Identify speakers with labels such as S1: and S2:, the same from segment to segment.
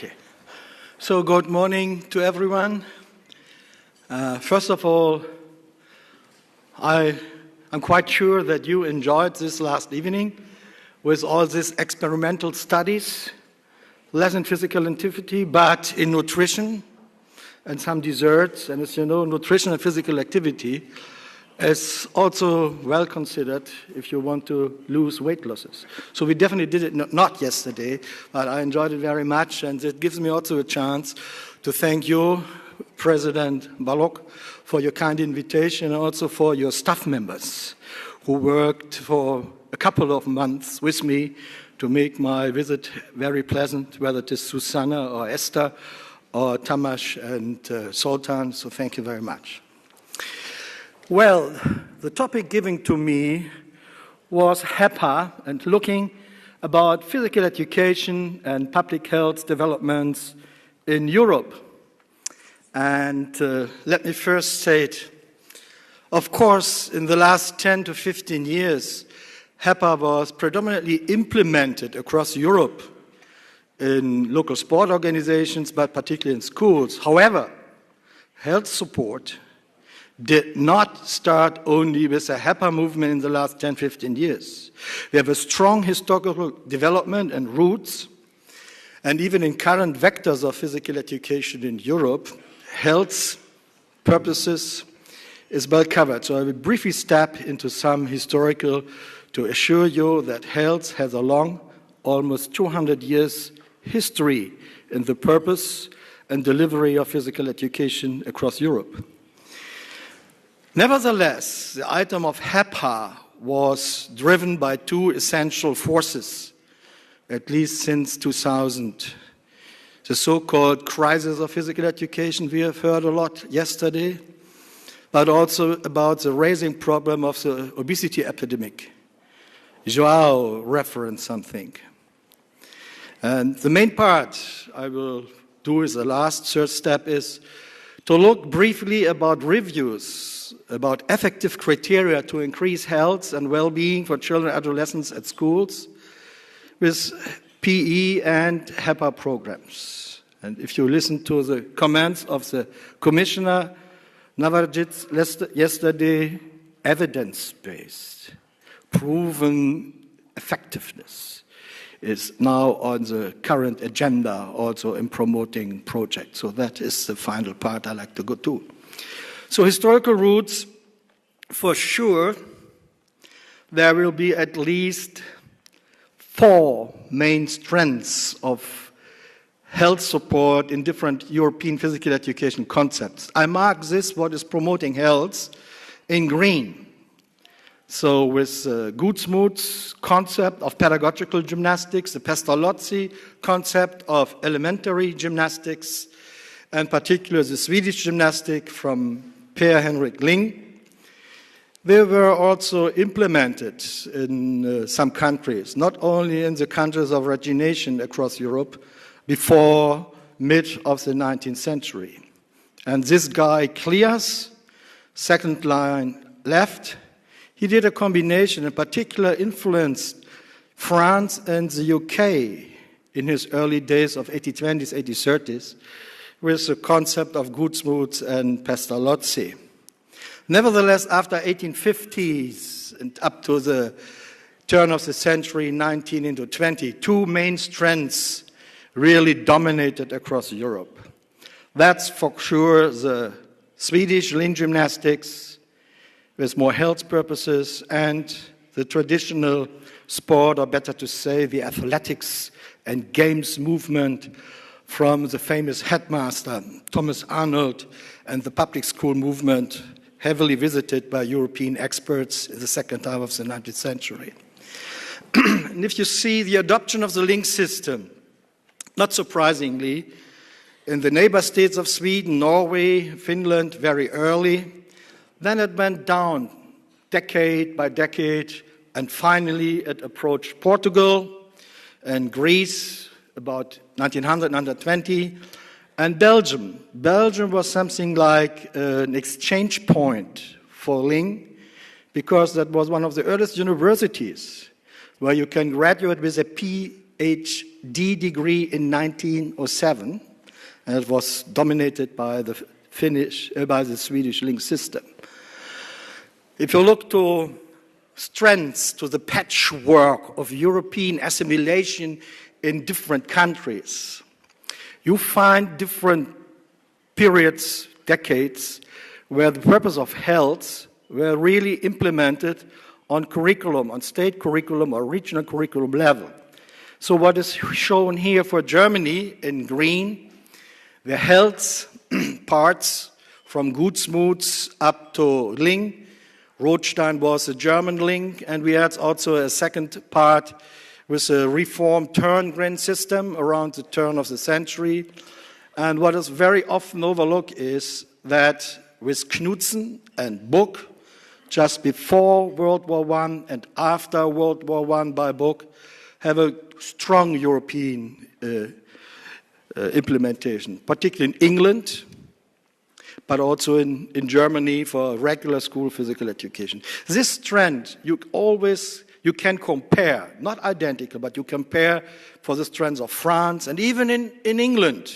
S1: Okay. So good morning to everyone. First of all, I'm quite sure that you enjoyed this last evening with all these experimental studies, less in physical activity, but in nutrition and some desserts. And as you know, nutrition and physical activity is also well considered if you want to lose weight losses. So we definitely did it not yesterday, but I enjoyed it very much, and it gives me also a chance to thank you, President Balogh, for your kind invitation, and also for your staff members who worked for a couple of months with me to make my visit very pleasant, whether it is Susanna or Esther or Tamas and Sultan, so thank you very much. Well, the topic given to me was HEPA and looking about physical education and public health developments in Europe. And let me first state, of course, in the last 10 to 15 years, HEPA was predominantly implemented across Europe in local sport organizations, but particularly in schools. However, health support did not start only with the HEPA movement in the last 10, 15 years. We have a strong historical development and roots, and even in current vectors of physical education in Europe, health purposes is well covered. So I will briefly step into some historical to assure you that health has a long, almost 200 years history in the purpose and delivery of physical education across Europe. Nevertheless, the item of HEPA was driven by two essential forces, at least since 2000. The so-called crisis of physical education we have heard a lot yesterday, but also about the raising problem of the obesity epidemic. Joao referenced something. And the main part I will do as the last third step is to look briefly about reviews about effective criteria to increase health and well-being for children and adolescents at schools with PE and HEPA programs. And if you listen to the comments of the Commissioner Navracsics yesterday, evidence-based, proven effectiveness is now on the current agenda, also in promoting projects. So that is the final part I like to go to. So historical roots, for sure, there will be at least 4 main strengths of health support in different European physical education concepts. I mark this, what is promoting health, in green. So with Gutsmuth's concept of pedagogical gymnastics, the Pestalozzi concept of elementary gymnastics, and particularly the Swedish gymnastic from Per-Henrik Ling, they were also implemented in some countries, not only in the countries of origination across Europe before mid of the 19th century. And this guy, Klias, second line left, he did a combination, in particular influenced France and the UK in his early days of 80-20s, 80-30s, with the concept of Gutsmuth and Pestalozzi. Nevertheless, after 1850s and up to the turn of the century, 19 into 20, 2 main strengths really dominated across Europe. That's for sure the Swedish Ling gymnastics with more health purposes and the traditional sport, or better to say, the athletics and games movement from the famous headmaster, Thomas Arnold, and the public school movement, heavily visited by European experts in the second half of the 19th century. And if you see the adoption of the link system, not surprisingly, in the neighbor states of Sweden, Norway, Finland, very early, then it went down decade by decade, and finally it approached Portugal and Greece, about 1900, 1920, and Belgium. Belgium was something like an exchange point for Ling, because that was one of the earliest universities where you can graduate with a PhD degree in 1907, and it was dominated by the Swedish link system. If you look to strengths, to the patchwork of European assimilation in different countries, you find different periods, decades, where the purpose of health were really implemented on curriculum, on state curriculum or regional curriculum level. So what is shown here for Germany in green, the health parts from Gutsmuts up to Ling. Rothstein was a German link, and we had also a second part with a reformed Turngren system around the turn of the century. And what is very often overlooked is that with Knudsen and Book, just before World War I and after World War I by Book, have a strong European implementation, particularly in England, but also in Germany for regular school physical education. This trend, you can compare, not identical, but you compare for the trends of France, and even in England,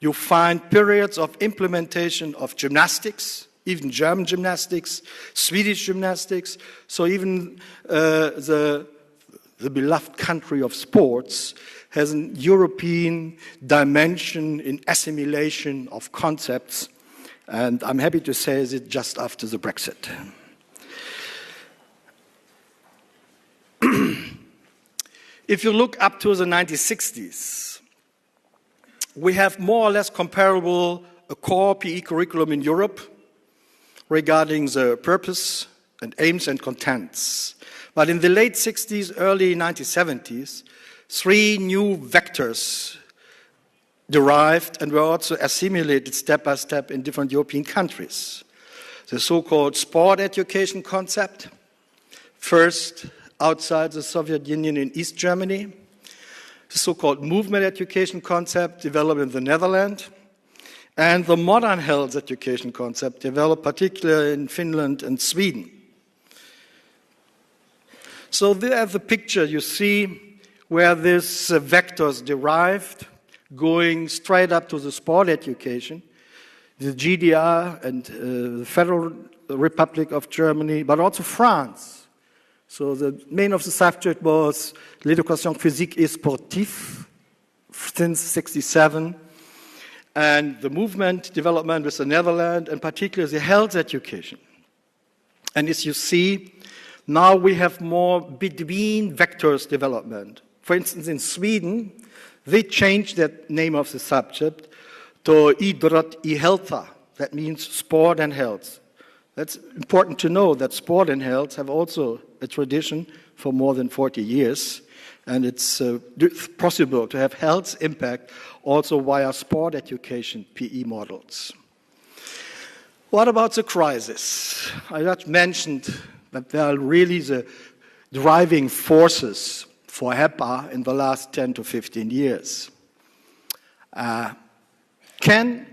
S1: you find periods of implementation of gymnastics, even German gymnastics, Swedish gymnastics, so even the beloved country of sports has a European dimension in assimilation of concepts, and I'm happy to say it just after the Brexit. If you look up to the 1960s, we have more or less comparable a core PE curriculum in Europe regarding the purpose and aims and contents. But in the late 60s, early 1970s, 3 new vectors derived and were also assimilated step by step in different European countries. The so-called sport education concept, first outside the Soviet Union in East Germany, the so-called movement education concept developed in the Netherlands, and the modern health education concept developed particularly in Finland and Sweden. So there's the picture you see where these vectors derived, going straight up to the sport education, the GDR and the Federal Republic of Germany, but also France. So the main of the subject was l'éducation physique et sportive since 1967, and the movement development with the Netherlands, and particularly the health education. And as you see, now we have more between vectors development. For instance, in Sweden, they changed the name of the subject to idrott I hälsa. That means sport and health. That's important to know that sport and health have also a tradition for more than 40 years. And it's possible to have health impact also via sport education PE models. What about the crisis? I just mentioned that there are really the driving forces for HEPA in the last 10 to 15 years. Ken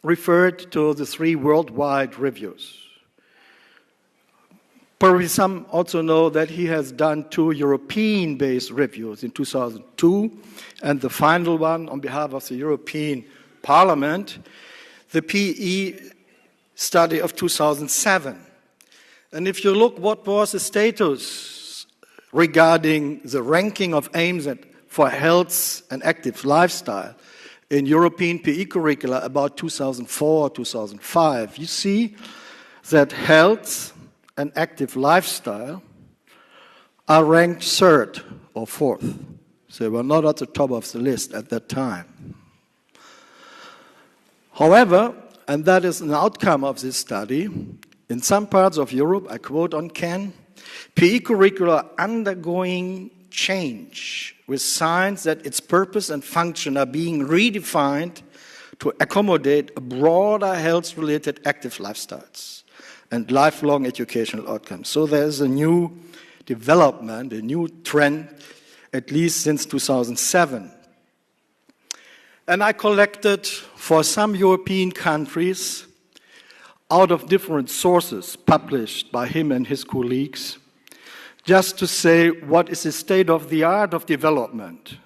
S1: referred to the 3 worldwide reviews. Probably some also know that he has done 2 European-based reviews in 2002, and the final one on behalf of the European Parliament, the PE study of 2007. And if you look what was the status regarding the ranking of aims for health and active lifestyle in European PE curricula about 2004, 2005, you see that health and active lifestyle are ranked 3rd or 4th. So they were not at the top of the list at that time. However, and that is an outcome of this study, in some parts of Europe, I quote on Ken, PE curricula are undergoing change with signs that its purpose and function are being redefined to accommodate a broader health-related active lifestyles and lifelong educational outcomes. So there's a new development, a new trend, at least since 2007. And I collected for some European countries, out of different sources published by him and his colleagues, just to say what is the state of the art of development.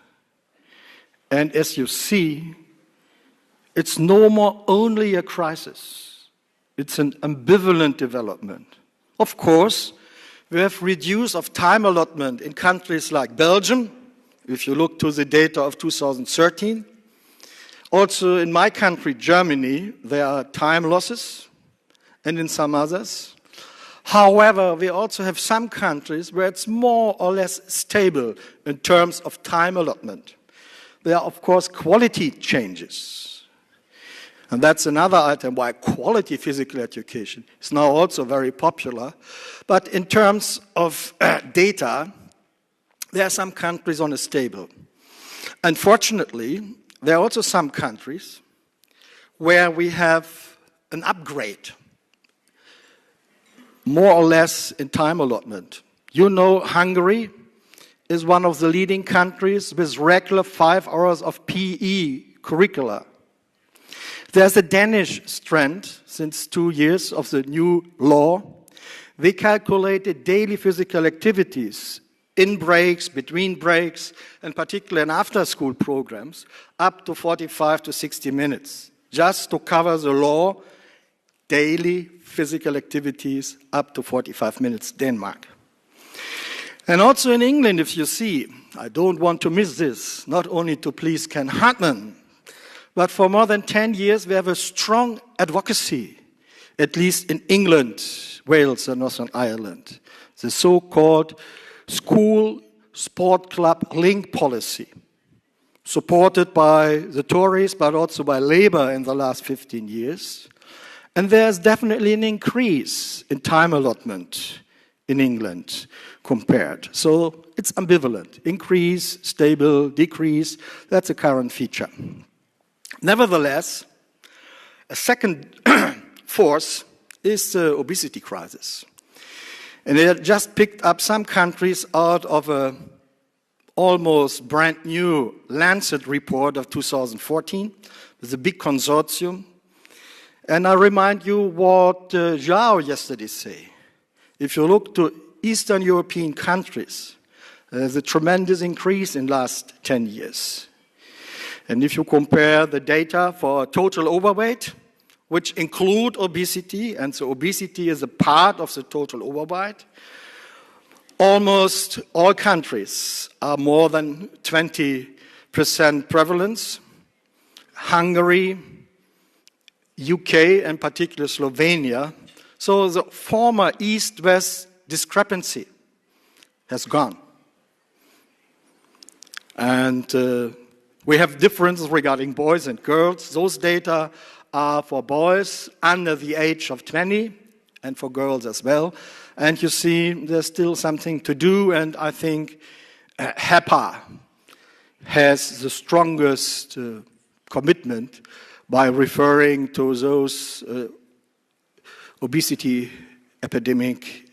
S1: And as you see, it's no more only a crisis. It's an ambivalent development. Of course, we have reduced of time allotment in countries like Belgium, if you look to the data of 2013. Also in my country, Germany, there are time losses, and in some others. However, we also have some countries where it's more or less stable in terms of time allotment. There are, of course, quality changes. And that's another item why quality physical education is now also very popular. But in terms of data, there are some countries on a stable. Unfortunately, there are also some countries where we have an upgrade, more or less in time allotment. You know, Hungary is one of the leading countries with regular 5 hours of PE curricula. There's a Danish trend since 2 years of the new law. They calculated daily physical activities in breaks, between breaks, and particularly in after-school programs, up to 45 to 60 minutes, just to cover the law, daily physical activities up to 45 minutes, Denmark. And also in England, if you see, I don't want to miss this, not only to please Ken Hartman, but for more than 10 years, we have a strong advocacy, at least in England, Wales, and Northern Ireland, the so-called school sport club link policy, supported by the Tories, but also by Labour in the last 15 years. And there's definitely an increase in time allotment in England compared. So it's ambivalent. Increase, stable, decrease, that's a current feature. Nevertheless, a second force is the obesity crisis. And they just picked up some countries out of a almost brand new Lancet report of 2014. There's a big consortium. And I remind you what João yesterday said. If you look to Eastern European countries, there's a tremendous increase in the last 10 years. And if you compare the data for total overweight, which include obesity, and so obesity is a part of the total overweight, almost all countries are more than 20% prevalence. Hungary, UK, and particularly Slovenia. So the former East-West discrepancy has gone. And we have differences regarding boys and girls. Those data are for boys under the age of 20 and for girls as well. And you see there's still something to do, and I think HEPA has the strongest commitment by referring to those obesity epidemic,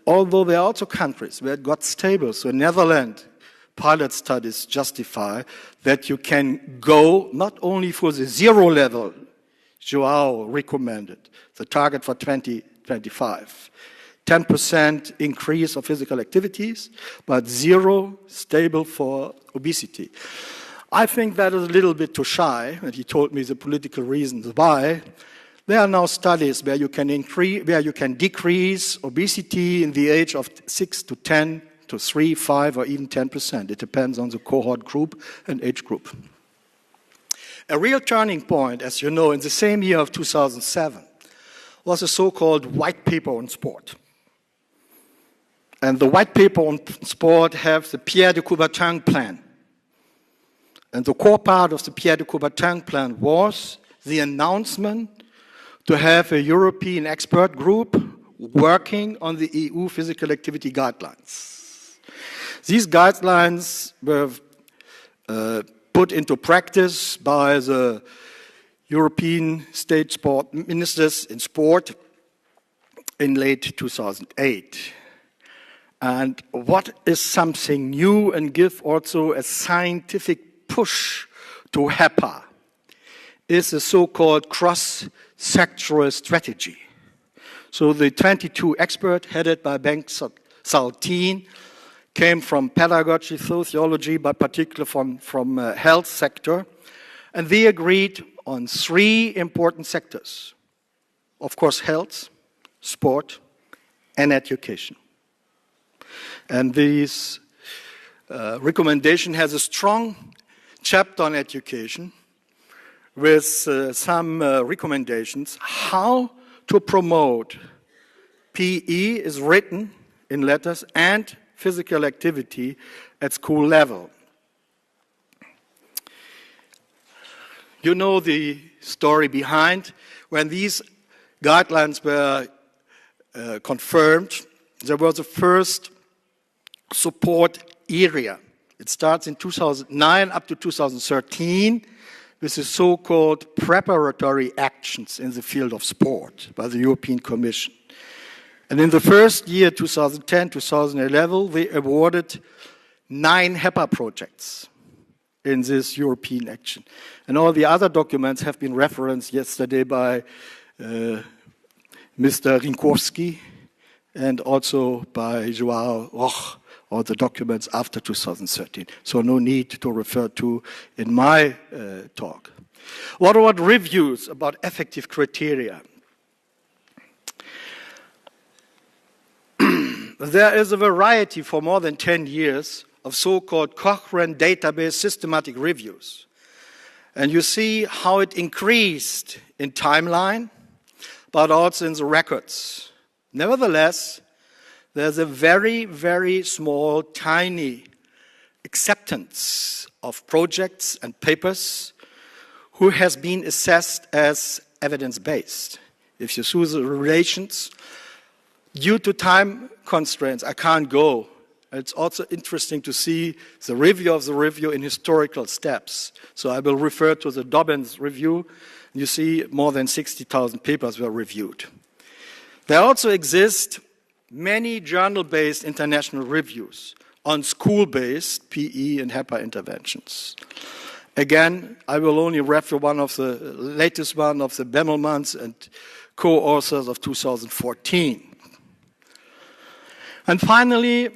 S1: although there are also countries where it got stable. So Netherlands, pilot studies justify that you can go not only for the 0 level, João recommended, the target for 2025, 10% increase of physical activities, but 0 stable for obesity. I think that is a little bit too shy, and he told me the political reasons why. There are now studies where you can decrease obesity in the age of 6 to 10 to 3, 5, or even 10%. It depends on the cohort group and age group. A real turning point, as you know, in the same year of 2007, was a so-called white paper on sport. And the white paper on sport has the Pierre de Coubertin plan. And the core part of the Pierre de Coubertin plan was the announcement to have a European expert group working on the EU physical activity guidelines. These guidelines were put into practice by the European state sport ministers in sport in late 2008. And what is something new and give also a scientific push to HEPA is a so-called cross-sectoral strategy. So the 22 experts headed by Saltine, came from pedagogy, sociology, but particularly from health sector. And they agreed on 3 important sectors. Of course, health, sport, and education. And this recommendation has a strong chapter on education with some recommendations how to promote PE is written in letters and physical activity at school level. You know the story behind. When these guidelines were confirmed, there was a first support area. It starts in 2009 up to 2013 with the so-called preparatory actions in the field of sport by the European Commission. And in the first year, 2010-2011, they awarded 9 HEPA projects in this European action. And all the other documents have been referenced yesterday by Mr. Rinkowski and also by Joao Roch, all the documents after 2013. So no need to refer to in my talk. What about reviews about effective criteria? There is a variety for more than 10 years of so-called Cochrane database systematic reviews. And you see how it increased in timeline, but also in the records. Nevertheless, there's a very, very small, tiny acceptance of projects and papers who has been assessed as evidence-based. If you see the relations, due to time constraints, I can't go. It's also interesting to see the review of the review in historical steps. So I will refer to the Dobbins review. You see more than 60,000 papers were reviewed. There also exist many journal-based international reviews on school-based PE and HEPA interventions. Again, I will only refer one of the latest one of the Bemmelmans and co-authors of 2014. And finally,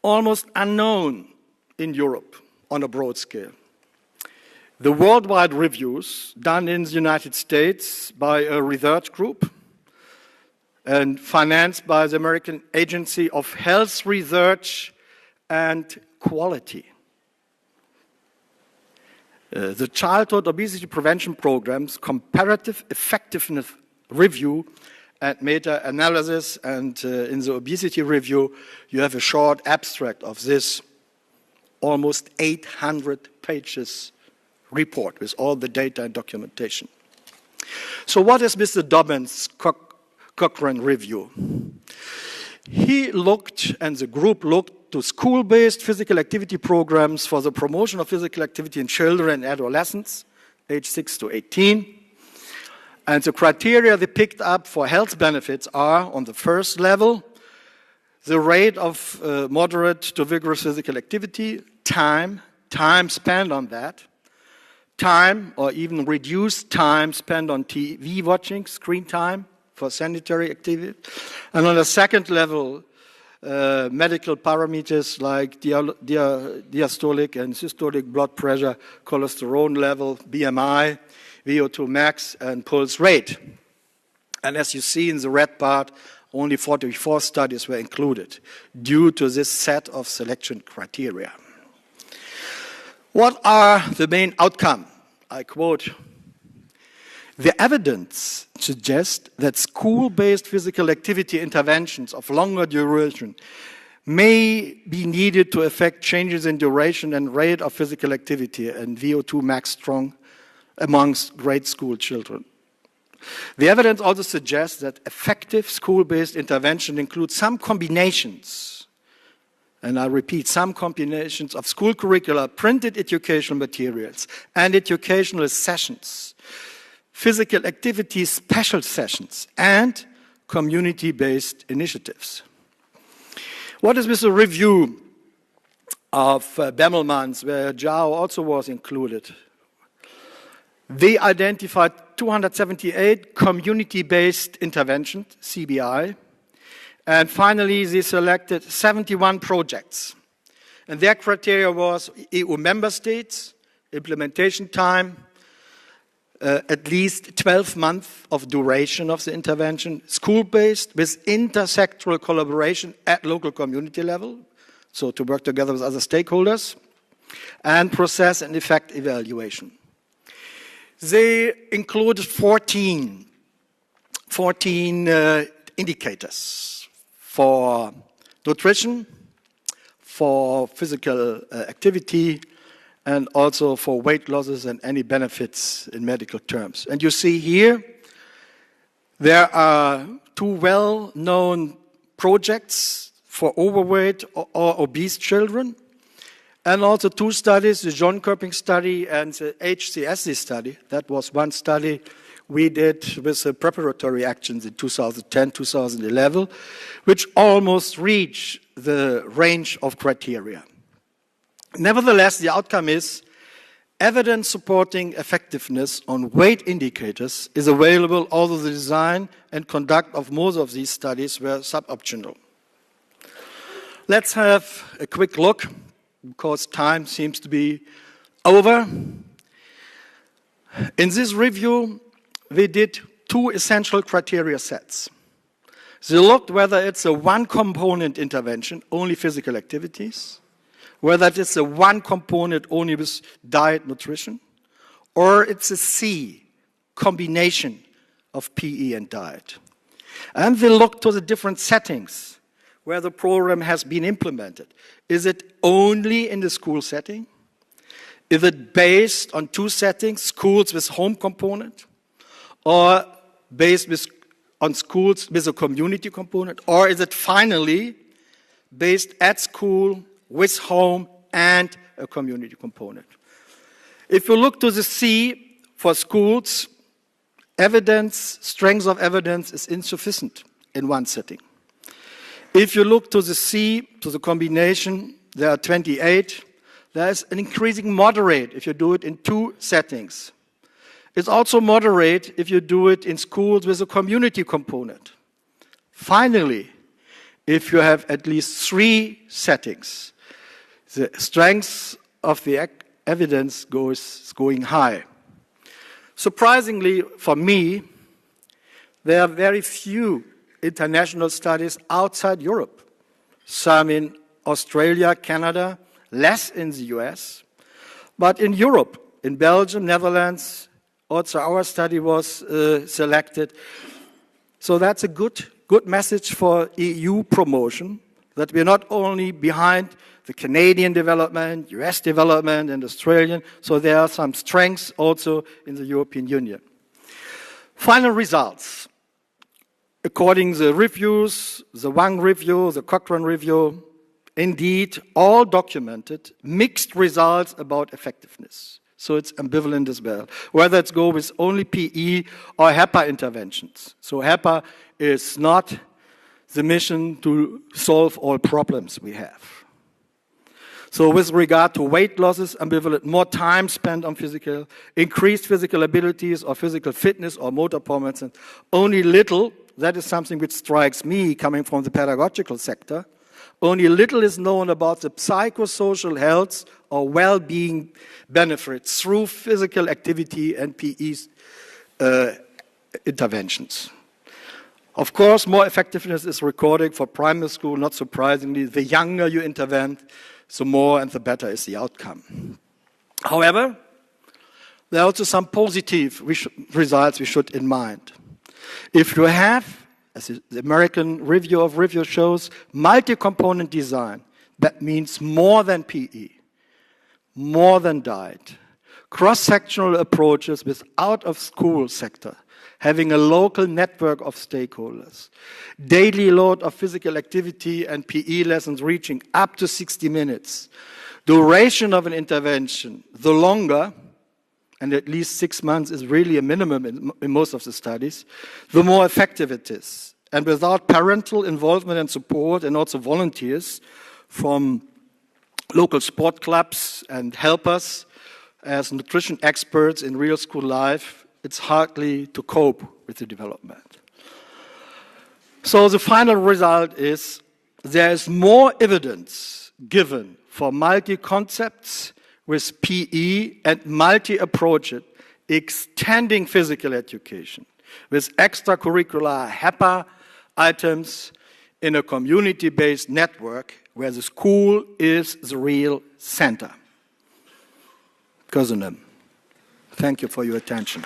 S1: almost unknown in Europe on a broad scale, the worldwide reviews done in the United States by a research group and financed by the American Agency of Health Research and Quality. The Childhood Obesity Prevention Program's Comparative Effectiveness Review and meta-analysis, and in the obesity review, you have a short abstract of this almost 800 pages report with all the data and documentation. So what is Mr. Dobbins' Cochrane review? He looked, and the group looked, to school-based physical activity programs for the promotion of physical activity in children and adolescents, age 6 to 18. And the criteria they picked up for health benefits are, on the first level, the rate of moderate to vigorous physical activity, time spent on that, time or even reduced time spent on TV watching, screen time for sanitary activity. And on the second level, medical parameters like diastolic and systolic blood pressure, cholesterol level, BMI, VO2 max, and pulse rate. And as you see in the red part, only 44 studies were included due to this set of selection criteria. What are the main outcomes? I quote, "The evidence suggests that school-based physical activity interventions of longer duration may be needed to affect changes in duration and rate of physical activity and VO2 max strong amongst grade school children. The evidence also suggests that effective school-based intervention includes some combinations, and I repeat, some combinations of school curricula, printed educational materials, and educational sessions, physical activity special sessions, and community-based initiatives." What is with the review of Bemmelmans, where Joao also was included? They identified 278 community-based interventions, CBI, And finally, they selected 71 projects. And their criteria was EU member states, implementation time, at least 12 months of duration of the intervention, school-based with intersectoral collaboration at local community level, so to work together with other stakeholders, and process and effect evaluation. They included 14 indicators for nutrition, for physical activity, and also for weight losses and any benefits in medical terms. And you see here, there are two well-known projects for overweight or obese children, and also two studies, the John Kirping study and the HCSC study. That was one study we did with the preparatory actions in 2010, 2011, which almost reach the range of criteria. Nevertheless, the outcome is evidence supporting effectiveness on weight indicators is available, although the design and conduct of most of these studies were suboptimal. Let's have a quick look, because time seems to be over. In this review, we did two essential criteria sets. They looked whether it's a one-component intervention, only physical activities, whether it's a one component only with diet, nutrition, or it's a C, combination of PE and diet. And they look to the different settings where the program has been implemented. Is it only in the school setting? Is it based on two settings, schools with home component, or based on schools with a community component, or is it finally based at school, with home, and a community component? If you look to the C for schools, evidence, strength of evidence is insufficient in one setting. If you look to the C, to the combination, there are 28. There's an increasing moderate if you do it in two settings. It's also moderate if you do it in schools with a community component. Finally, if you have at least three settings, the strength of the evidence is going high. Surprisingly, for me, there are very few international studies outside Europe. Some in Australia, Canada, less in the US. But in Europe, in Belgium, Netherlands, also our study was selected. So that's a good message for EU promotion, that we're not only behind the Canadian development, US development, and Australian, so there are some strengths also in the European Union. Final results. According to the reviews, the Wang review, the Cochrane review, indeed, all documented mixed results about effectiveness. So it's ambivalent as well, whether it's go with only PE or HEPA interventions. So HEPA is not the mission to solve all problems we have. So with regard to weight losses, ambivalent, more time spent on physical, increased physical abilities or physical fitness or motor performance, and only little, that is something which strikes me coming from the pedagogical sector, only little is known about the psychosocial health or well-being benefits through physical activity and PE interventions. Of course, more effectiveness is recorded for primary school, not surprisingly. The younger you intervene, the more and the better is the outcome. However, there are also some positive results we should in mind. If you have, as the American review of review shows, multi-component design, that means more than PE, more than diet, cross-sectional approaches with out-of-school sector, having a local network of stakeholders, daily load of physical activity and PE lessons reaching up to 60 minutes, duration of an intervention, the longer, and at least 6 months is really a minimum in most of the studies, the more effective it is. And without parental involvement and support, and also volunteers from local sport clubs and helpers as nutrition experts in real school life, it's hardly to cope with the development. So the final result is there is more evidence given for multi-concepts with PE and multi-approaches extending physical education with extracurricular HEPA items in a community-based network where the school is the real center. Köszönöm. Thank you for your attention.